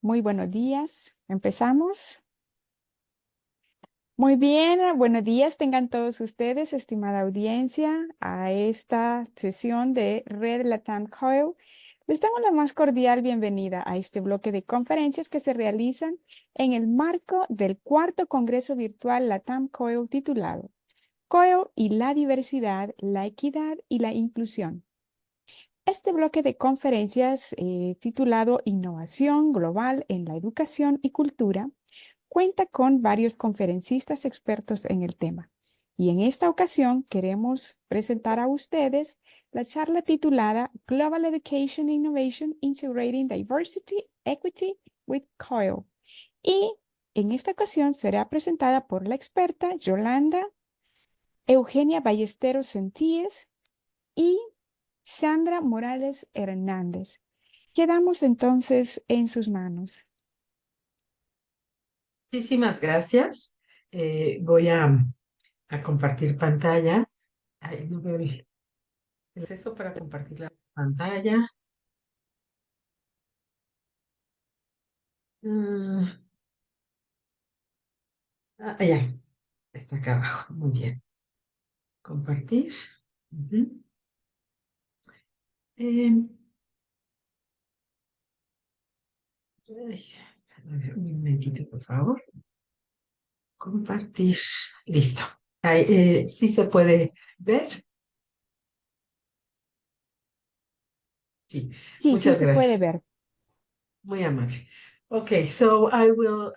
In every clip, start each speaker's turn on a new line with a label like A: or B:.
A: Muy buenos días. ¿Empezamos? Muy bien, buenos días tengan todos ustedes, estimada audiencia, a esta sesión de Red LatAM COIL. Les damos la más cordial bienvenida a este bloque de conferencias que se realizan en el marco del cuarto Congreso Virtual LatAM COIL titulado COIL y la diversidad, la equidad y la inclusión. Este bloque de conferencias titulado Innovación Global en la Educación y Cultura cuenta con varios conferencistas expertos en el tema. Y en esta ocasión queremos presentar a ustedes la charla titulada Global Education Innovation Integrating Diversity, Equity with COIL. Y en esta ocasión será presentada por la experta Yolanda Eugenia Ballesteros Sentíes y Sandra Morales Hernández. Quedamos entonces en sus manos.
B: Muchísimas gracias. Voy a compartir pantalla. Ay, no veo el acceso para compartir la pantalla. Ah, ya, está acá abajo. Muy bien. Compartir. Ujú. Em, ay, a ver, un momentito, por favor. Compartir. Listo. Ahí, ¿sí se puede ver? Sí,
A: Sí, sí
B: muchas
A: se puede
B: gracias.
A: ver.
B: Muy amable. Okay, so I will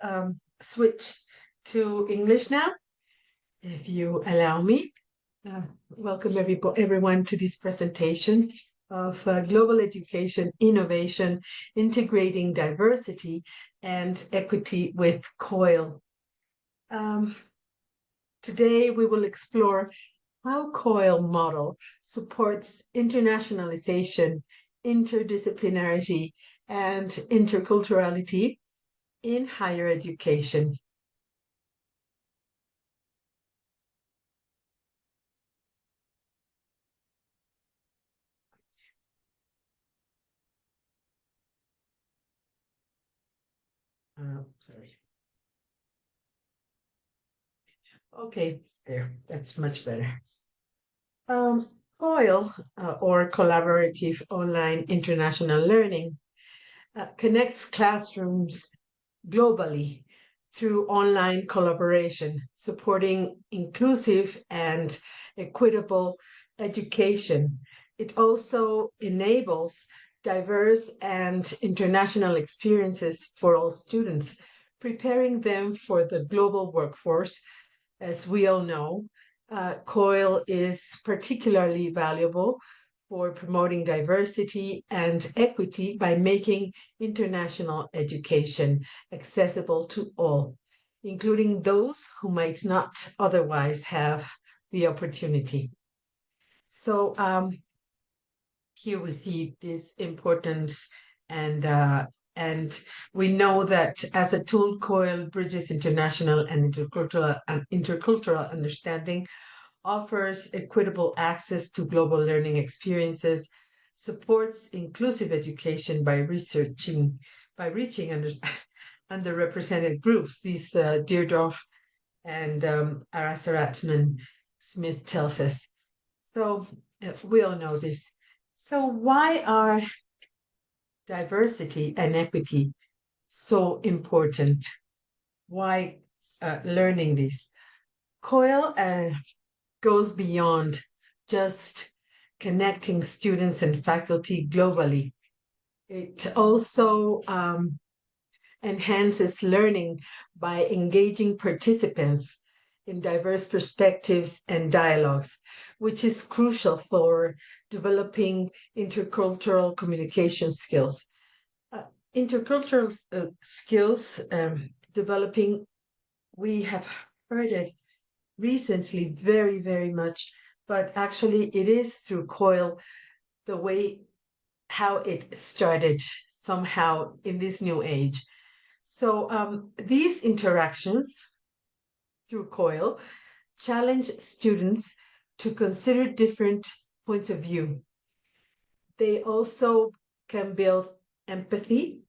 B: switch to English now, if you allow me. Welcome everyone to this presentation of Global Education Innovation, Integrating Diversity and Equity with COIL. Today we will explore how COIL model supports internationalization, interdisciplinarity, and interculturality in higher education. Sorry. Okay, there, that's much better. COIL, or Collaborative Online International Learning, connects classrooms globally through online collaboration, supporting inclusive and equitable education. It also enables diverse and international experiences for all students, preparing them for the global workforce. As we all know, COIL is particularly valuable for promoting diversity and equity by making international education accessible to all, including those who might not otherwise have the opportunity. So here we see this importance, and we know that as a tool, COIL bridges international and intercultural understanding, offers equitable access to global learning experiences, supports inclusive education by reaching underrepresented groups. These Deardorff and Arasaratnan Smith tells us. So we all know this. So why are diversity and equity so important? Why learning this? COIL goes beyond just connecting students and faculty globally. It also enhances learning by engaging participants in diverse perspectives and dialogues, which is crucial for developing intercultural communication skills. Intercultural skills developing, we have heard it recently very, very much, but actually it is through COIL the way how it started somehow in this new age. So these interactions through COIL challenge students to consider different points of view. They also can build empathy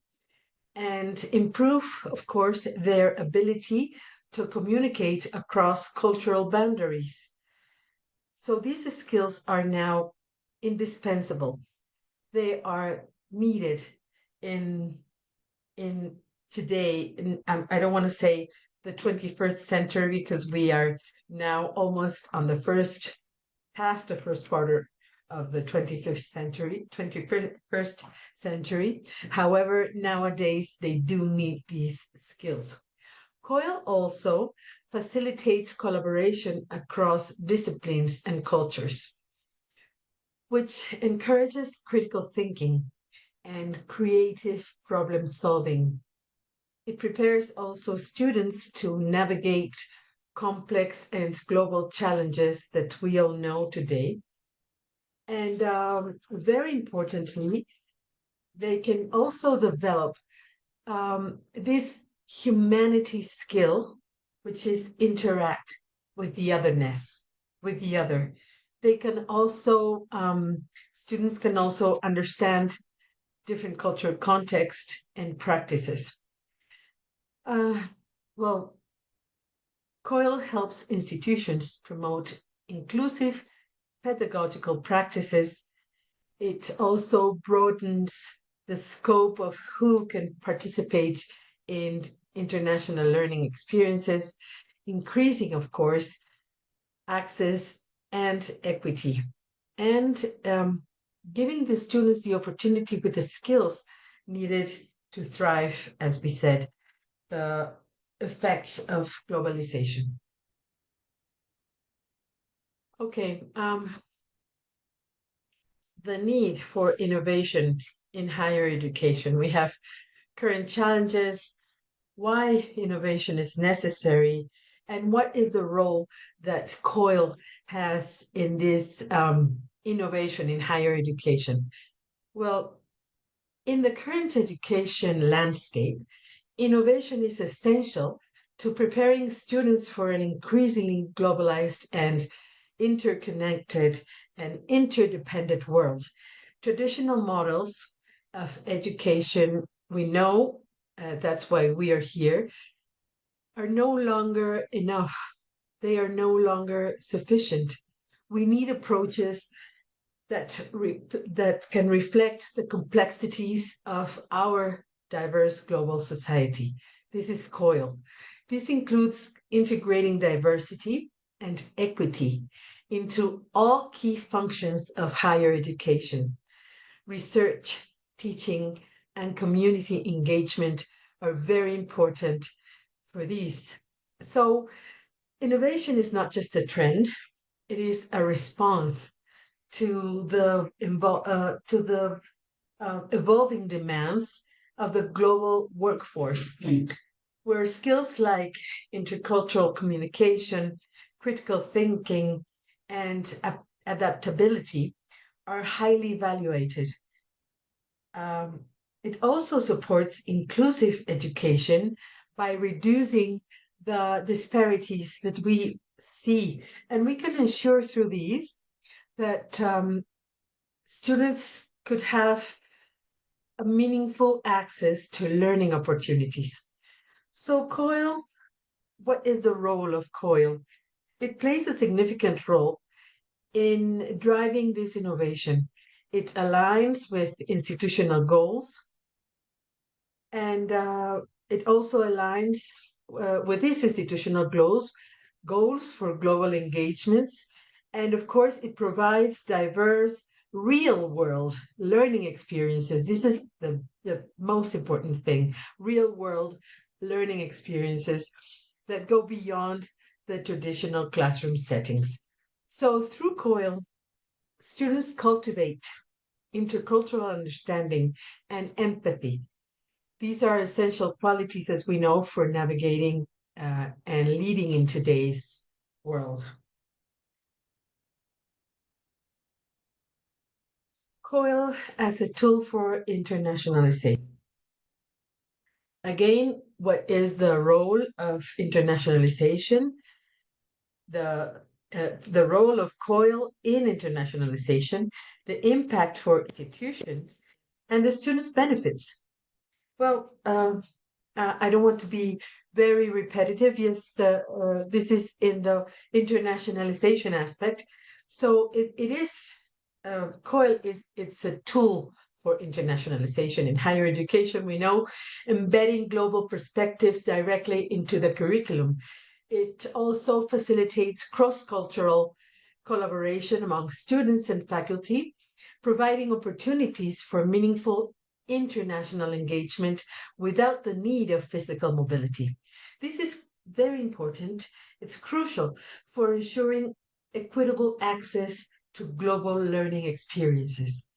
B: and improve, of course, their ability to communicate across cultural boundaries. So these skills are now indispensable. They are needed in in today. I don't want to say the 21st century because we are now almost on the first past the first quarter of the 21st century. However, nowadays they do need these skills. COIL also facilitates collaboration across disciplines and cultures, which encourages critical thinking and creative problem solving. It prepares also students to navigate complex and global challenges that we all know today. And very importantly, they can also develop this humanity skill, which is interact with the otherness, with the other. They can also, students can also understand different cultural context and practices. Uh, well, COIL helps institutions promote inclusive pedagogical practices. It also broadens the scope of who can participate in international learning experiences, increasing, of course, access and equity, and giving the students the opportunity with the skills needed to thrive, as we said, the effects of globalization. Okay, the need for innovation in higher education. We have current challenges, why innovation is necessary, and what is the role that COIL has in this innovation in higher education. Well, in the current education landscape, innovation is essential to preparing students for an increasingly globalized and interconnected and interdependent world. Traditional models of education, we know that's why we are here, are no longer enough. They are no longer sufficient. We need approaches that can reflect the complexities of our diverse global society. This is COIL. This includes integrating diversity and equity into all key functions of higher education. Research, teaching, and community engagement are very important for these. So, innovation is not just a trend, it is a response to the evolving demands of the global workforce, where skills like intercultural communication, critical thinking, and adaptability are highly evaluated. Um, it also supports inclusive education by reducing the disparities that we see, and we can ensure through these that students could have a meaningful access to learning opportunities. So, COIL, what is the role of COIL? It plays a significant role in driving this innovation. It aligns with institutional goals, and it also aligns with these institutional goals for global engagements. And of course, it provides diverse real world learning experiences. This is the most important thing, real world learning experiences that go beyond the traditional classroom settings. So through COIL, students cultivate intercultural understanding and empathy. These are essential qualities, as we know, for navigating and leading in today's world. COIL as a tool for internationalization. Again, what is the role of internationalization? The role of COIL in internationalization, the impact for institutions, and the students' benefits. Well, I don't want to be very repetitive. Yes, this is in the internationalization aspect. So it is, COIL is, it's a tool for internationalization in higher education. We know embedding global perspectives directly into the curriculum. It also facilitates cross-cultural collaboration among students and faculty, providing opportunities for meaningful international engagement without the need of physical mobility. This is very important. It's crucial for ensuring equitable access to global learning experiences.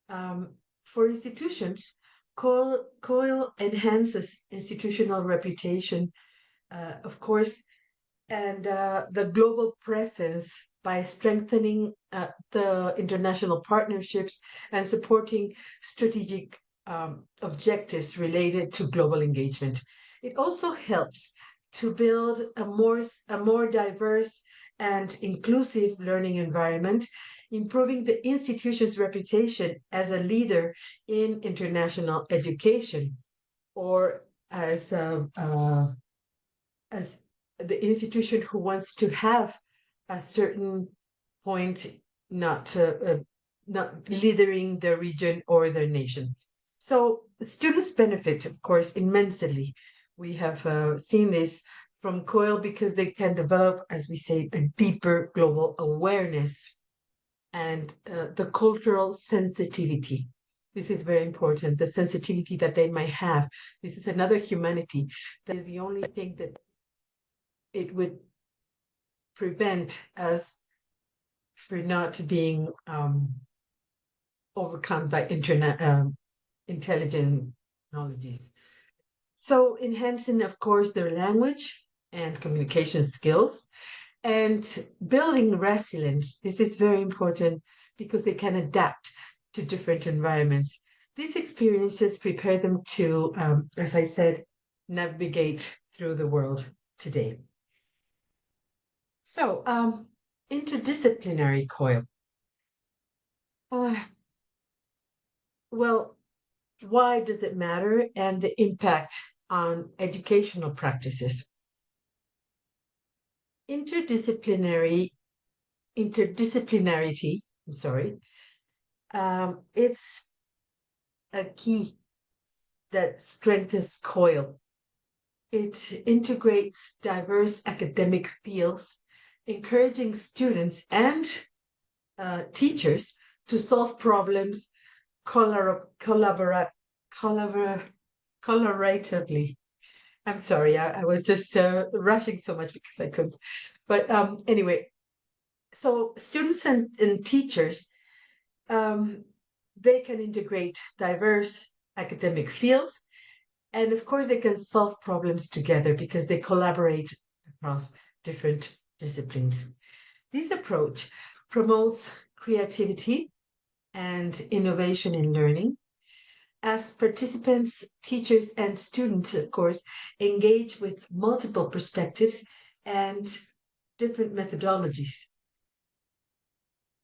B: For institutions, COIL enhances institutional reputation, of course, and the global presence by strengthening the international partnerships and supporting strategic objectives related to global engagement. It also helps to build a more diverse and inclusive learning environment, improving the institution's reputation as a leader in international education, or as the institution who wants to have a certain point, not not leading their region or their nation. So students benefit, of course, immensely. We have seen this from COIL because they can develop, as we say, a deeper global awareness and the cultural sensitivity. This is very important, the sensitivity that they might have. This is another humanity. That is the only thing that it would prevent us from not being overcome by internet intelligent technologies. So enhancing, of course, their language and communication skills and building resilience. This is very important because they can adapt to different environments. These experiences prepare them to, as I said, navigate through the world today. So, interdisciplinary COIL. Uh, well, why does it matter and the impact on educational practices? Interdisciplinary interdisciplinarity. I'm sorry. It's a key that strengthens COIL. It integrates diverse academic fields, encouraging students and teachers to solve problems collaborate, collabor- collaboratively. I'm sorry, I was just rushing so much because I couldn't. But anyway, so students and teachers, um, they can integrate diverse academic fields. And of course, they can solve problems together because they collaborate across different disciplines. This approach promotes creativity and innovation in learning as participants, teachers, and students, of course, engage with multiple perspectives and different methodologies.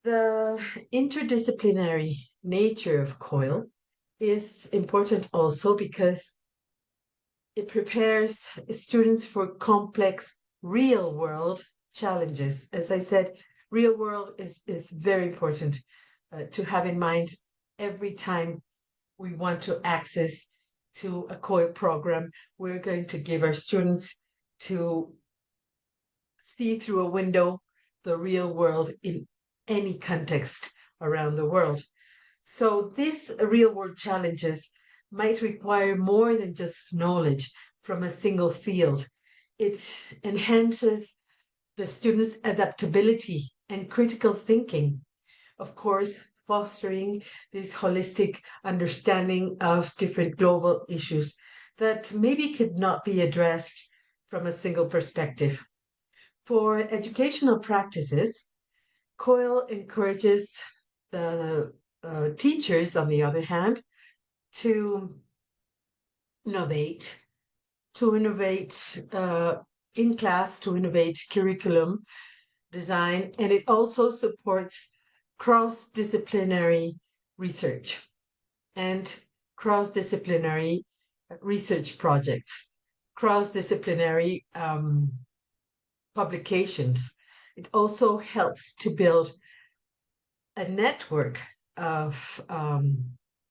B: The interdisciplinary nature of COIL is important also because it prepares students for complex real world challenges. As I said, real world is very important to have in mind every time we want to access to a COIL program. We're going to give our students to see through a window the real world in any context around the world. So these real world challenges might require more than just knowledge from a single field. It enhances the students' adaptability and critical thinking, of course, fostering this holistic understanding of different global issues that maybe could not be addressed from a single perspective. For educational practices, COIL encourages the teachers, on the other hand, to innovate, to innovate in class, to innovate curriculum design, and it also supports cross disciplinary research and cross disciplinary research projects, cross-disciplinary publications. It also helps to build a network of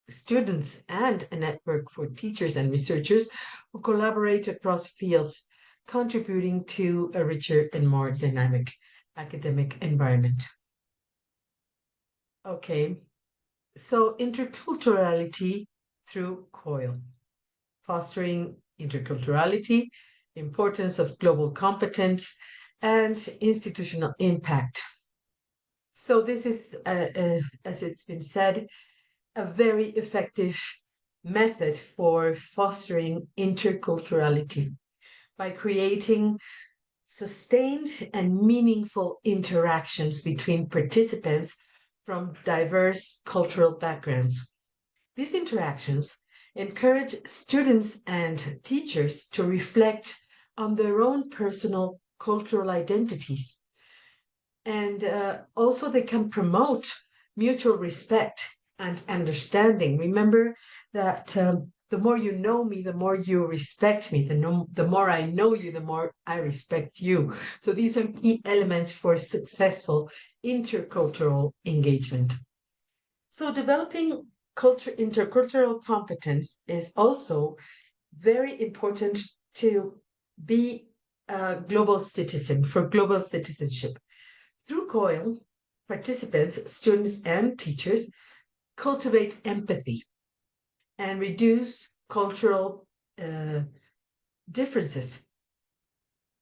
B: students and a network for teachers and researchers who collaborate across fields, contributing to a richer and more dynamic academic environment. Okay, so interculturality through COIL, fostering interculturality, importance of global competence, and institutional impact. So this is, as it's been said, a very effective method for fostering interculturality by creating sustained and meaningful interactions between participants from diverse cultural backgrounds. These interactions encourage students and teachers to reflect on their own personal cultural identities. And also, they can promote mutual respect and understanding. Remember that the more you know me, the more you respect me. The more I know you, the more I respect you. So these are key elements for successful intercultural engagement. So developing intercultural competence is also very important to be a global citizen, for global citizenship. Through COIL, participants, students, and teachers cultivate empathy and reduce cultural differences.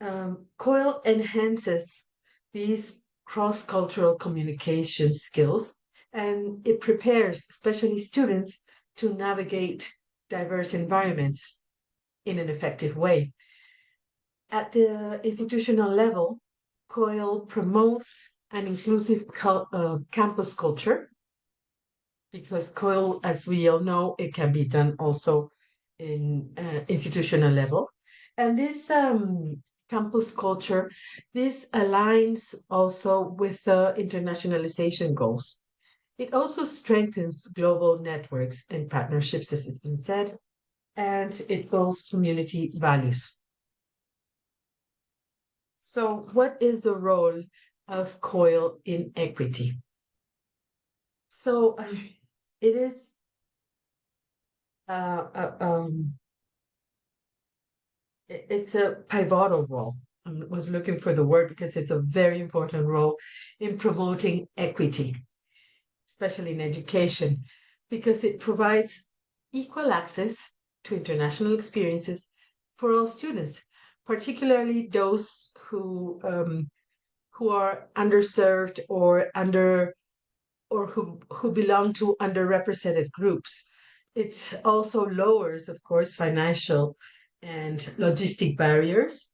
B: COIL enhances these cross-cultural communication skills, and it prepares especially students to navigate diverse environments in an effective way. At the institutional level, COIL promotes an inclusive campus culture because COIL, as we all know, it can be done also in institutional level. And this campus culture, this aligns also with the internationalization goals. It also strengthens global networks and partnerships, as it's been said, and it builds community values. So, what is the role of COIL in equity? So, it is uh, uh, um, it's a pivotal role. I was looking for the word because it's a very important role in promoting equity, especially in education, because it provides equal access to international experiences for all students, particularly those who are underserved or who belong to underrepresented groups. It also lowers, of course, financial and logistic barriers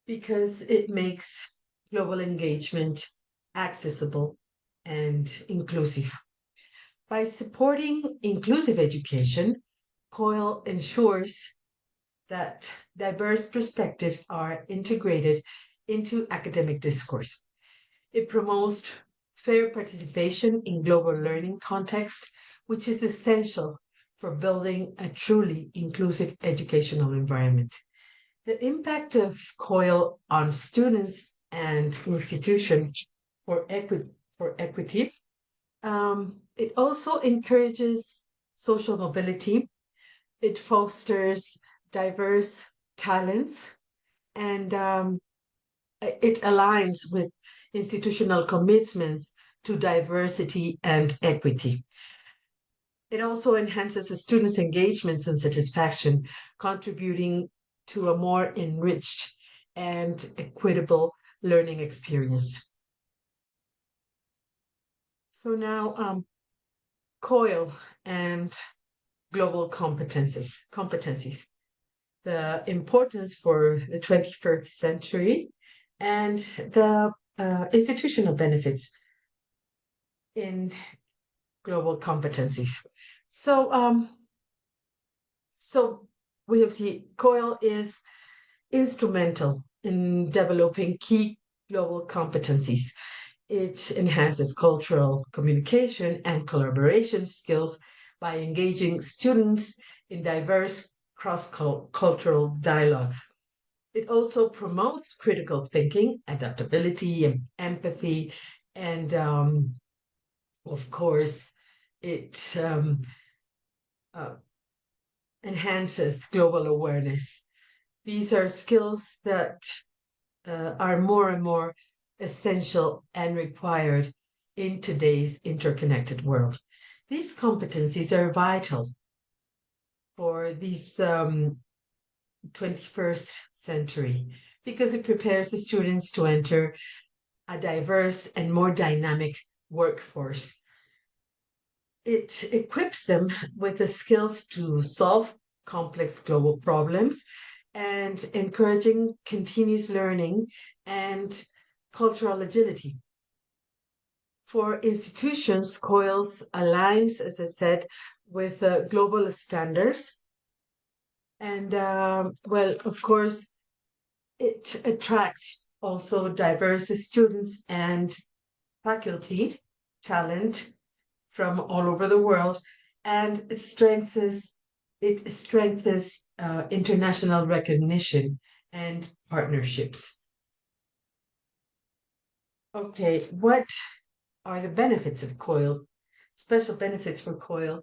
B: because it makes global engagement accessible and inclusive. By supporting inclusive education, COIL ensures that diverse perspectives are integrated into academic discourse. It promotes fair participation in global learning context, which is essential for building a truly inclusive educational environment. The impact of COIL on students and institutions for, equity, it also encourages social mobility. It fosters diverse talents and it aligns with institutional commitments to diversity and equity. It also enhances the students' engagements and satisfaction, contributing to a more enriched and equitable learning experience. So now, COIL and global competencies, the importance for the 21st century, and the institutional benefits in global competencies. So, so we have the COIL is instrumental in developing key global competencies. It enhances cultural communication and collaboration skills by engaging students in diverse cross-cultural dialogues. It also promotes critical thinking, adaptability, and empathy, and of course, it uh, enhances global awareness. These are skills that are more and more essential and required in today's interconnected world. These competencies are vital for these 21st century because it prepares the students to enter a diverse and more dynamic workforce. It equips them with the skills to solve complex global problems and encouraging continuous learning and cultural agility. For institutions, COILS aligns, as I said, with global standards. And well, of course, it attracts also diverse students and faculty, talent from all over the world, and it strengthens international recognition and partnerships. Okay, what are the benefits of COIL? Special benefits for COIL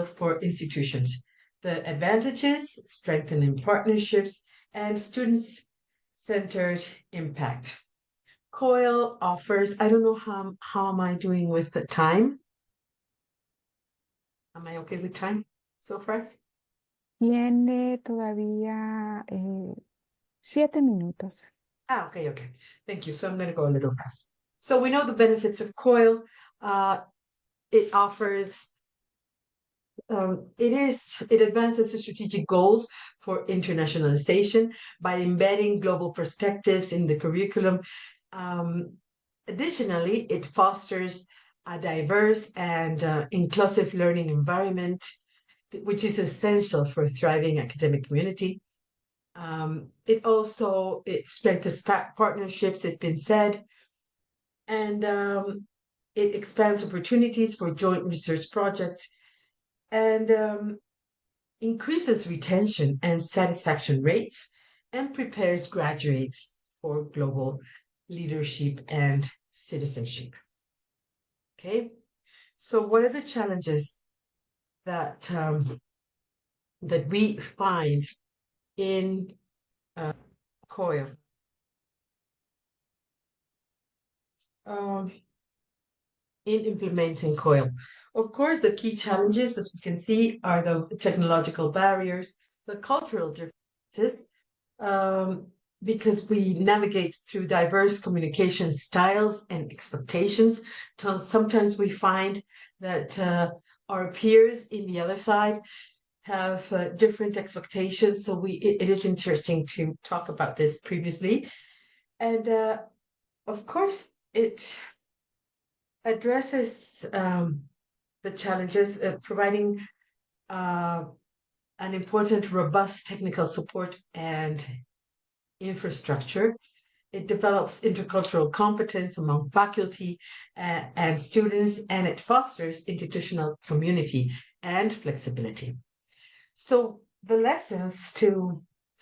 B: for institutions. The advantages, strengthening partnerships, and students-centered impact. COIL offers, I don't know how am I doing with the time? Am I okay with time so far?
A: Tiene todavía 7 minutos.
B: Okay. Thank you. So I'm going to go a little fast. So we know the benefits of COIL. It offers it advances the strategic goals for internationalization by embedding global perspectives in the curriculum. Um, Additionally, it fosters a diverse and inclusive learning environment, which is essential for a thriving academic community. It strengthens partnerships, it's been said, and it expands opportunities for joint research projects and increases retention and satisfaction rates and prepares graduates for global leadership and citizenship. Okay, so what are the challenges that that we find in COIL? Um, in implementing COIL. Of course, the key challenges, as we can see, are the technological barriers, the cultural differences, um, because we navigate through diverse communication styles and expectations. So sometimes we find that our peers in the other side have different expectations. So it is interesting to talk about this previously. And of course, it addresses the challenges, providing uh, an important, robust technical support and infrastructure. It develops intercultural competence among faculty and students, and it fosters institutional community and flexibility. So the lessons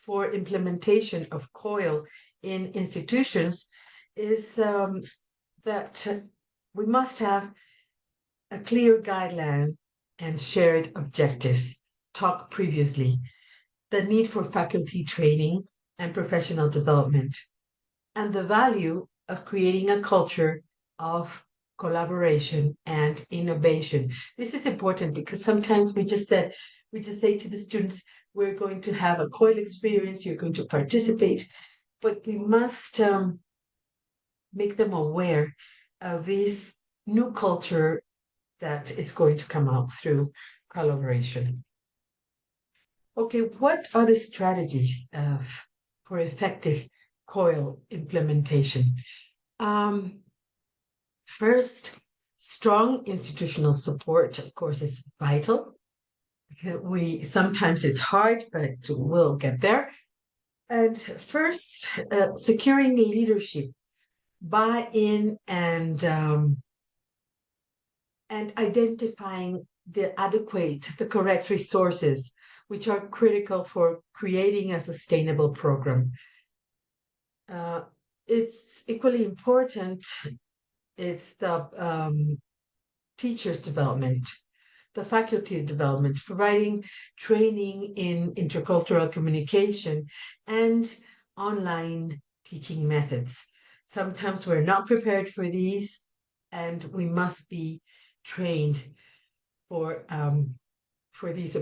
B: for implementation of COIL in institutions is that we must have a clear guideline and shared objectives. Talked previously, the need for faculty training and professional development, and the value of creating a culture of collaboration and innovation. This is important because sometimes we just say to the students, we're going to have a COIL experience, you're going to participate, but we must make them aware of this new culture that is going to come out through collaboration. Okay, what are the strategies for effective COIL implementation? First, strong institutional support, of course, is vital. Sometimes it's hard, but we'll get there. And first, securing leadership, buy-in, and identifying the correct resources, which are critical for creating a sustainable program. Uh, it's equally important, it's the teachers' development, the faculty development, providing training in intercultural communication and online teaching methods. Sometimes we're not prepared for these, and we must be trained for this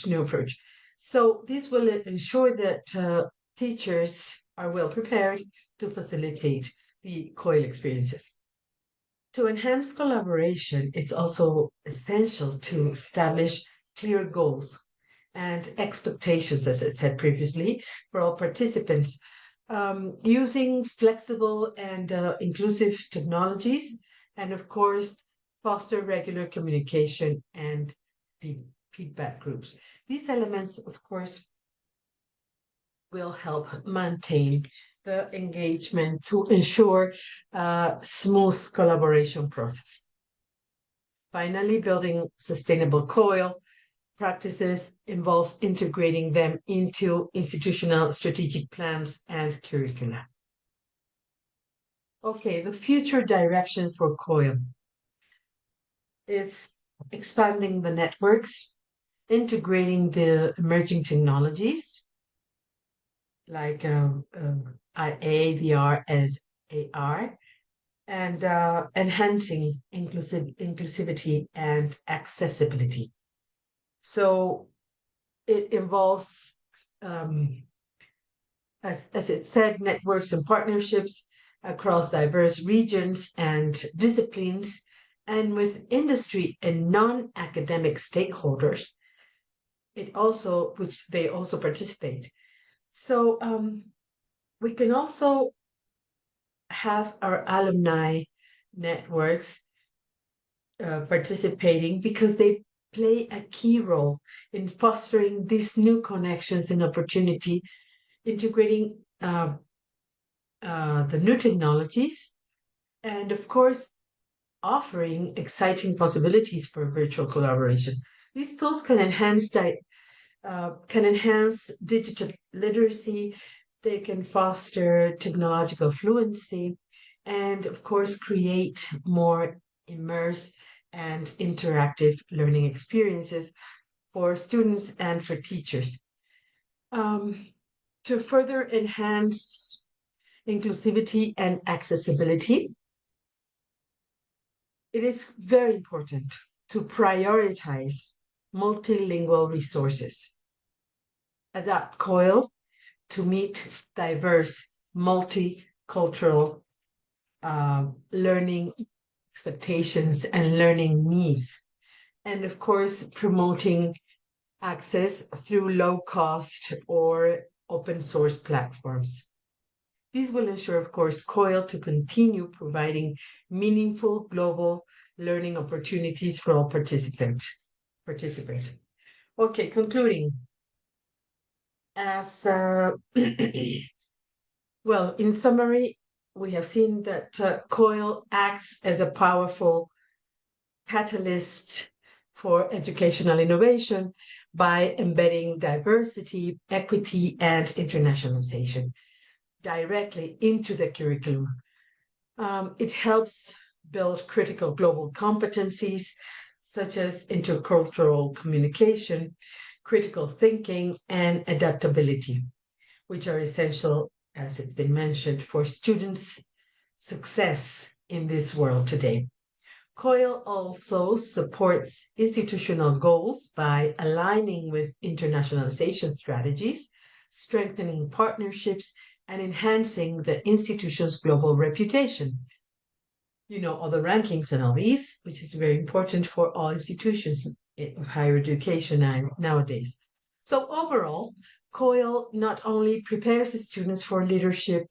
B: new approach. So this will ensure that teachers are well prepared to facilitate the COIL experiences. To enhance collaboration, it's also essential to establish clear goals and expectations, as I said previously, for all participants, using flexible and inclusive technologies, and of course, foster regular communication and feedback groups. These elements, of course, will help maintain the engagement to ensure a smooth collaboration process. Finally, building sustainable COIL practices involves integrating them into institutional strategic plans and curricula. Okay, the future direction for COIL is expanding the networks, integrating the emerging technologies like IA, VR, and AR, and enhancing inclusivity and accessibility. So it involves, as it said, networks and partnerships across diverse regions and disciplines, and with industry and non-academic stakeholders, which they also participate. So we can also have our alumni networks participating because they play a key role in fostering these new connections and opportunity, integrating the new technologies, and of course, offering exciting possibilities for virtual collaboration. These tools can enhance digital literacy, they can foster technological fluency, and of course, create more immersive and interactive learning experiences for students and for teachers. To further enhance inclusivity and accessibility, it is very important to prioritize multilingual resources. Adapt COIL to meet diverse multicultural learning expectations and learning needs. And of course, promoting access through low cost or open source platforms. These will ensure, of course, COIL to continue providing meaningful global learning opportunities for all participants. Okay, concluding. As well, in summary, we have seen that COIL acts as a powerful catalyst for educational innovation by embedding diversity, equity, and internationalization directly into the curriculum. It helps build critical global competencies such as intercultural communication, critical thinking, and adaptability, which are essential, as it's been mentioned, for students' success in this world today. COIL also supports institutional goals by aligning with internationalization strategies, strengthening partnerships, and enhancing the institution's global reputation. You know, all the rankings and all these, which is very important for all institutions of higher education nowadays. So overall, COIL not only prepares the students for leadership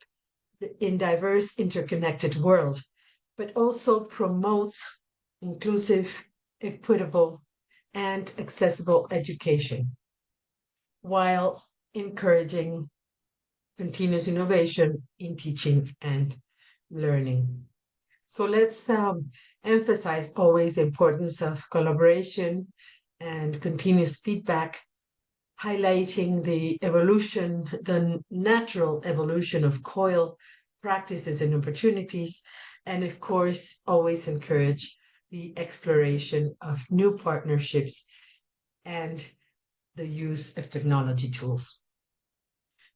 B: in diverse, interconnected world, but also promotes inclusive, equitable, and accessible education while encouraging continuous innovation in teaching and learning. So let's emphasize always the importance of collaboration and continuous feedback, highlighting the evolution, the natural evolution of COIL practices and opportunities, and of course, always encourage the exploration of new partnerships and the use of technology tools.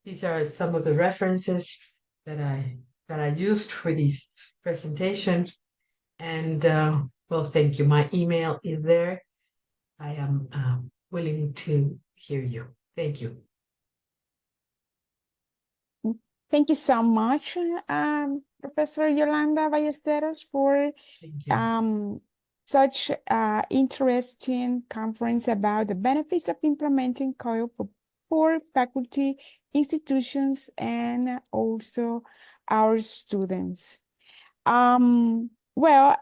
B: These are some of the references that I used for this presentation. And well, thank you. My email is there. I am willing to hear you. Thank you.
A: Thank you so much, Professor Yolanda Ballesteros, for
B: Thank you.
A: such interesting conference about the benefits of implementing COIL for faculty, institutions, and also our students. Well,